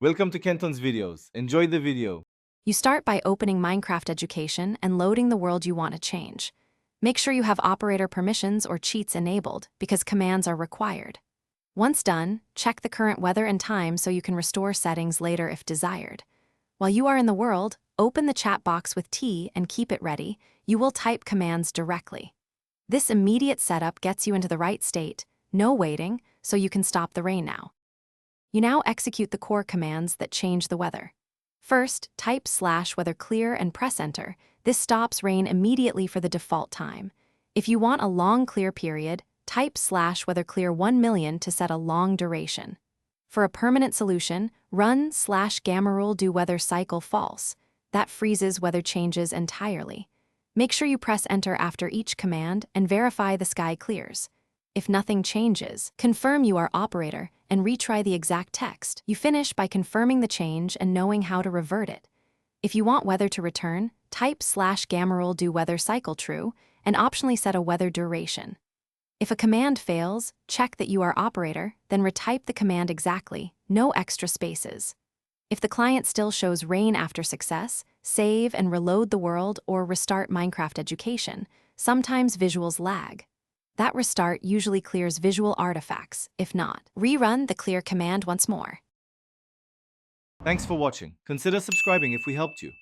Welcome to Kenton's videos. Enjoy the video. You start by opening Minecraft Education and loading the world you want to change. Make sure you have operator permissions or cheats enabled because commands are required. Once done, check the current weather and time so you can restore settings later if desired. While you are in the world, open the chat box with T and keep it ready. You will type commands directly. This immediate setup gets you into the right state, no waiting, so you can stop the rain now. You now execute the core commands that change the weather. First, type /weather clear and press enter. This stops rain immediately for the default time. If you want a long clear period, type /weather clear 1,000,000 to set a long duration. For a permanent solution, run /gamma rule do weather cycle false. That freezes weather changes entirely. Make sure you press enter after each command and verify the sky clears. If nothing changes, confirm you are operator and retry the exact text. You finish by confirming the change and knowing how to revert it. If you want weather to return, type /gamma rule do weather cycle true and optionally set a weather duration. If a command fails, check that you are operator, then retype the command exactly, no extra spaces. If the client still shows rain after success, save and reload the world or restart Minecraft Education. Sometimes visuals lag. That restart usually clears visual artifacts. If not, rerun the clear command once more. Thanks for watching. Consider subscribing if we helped you.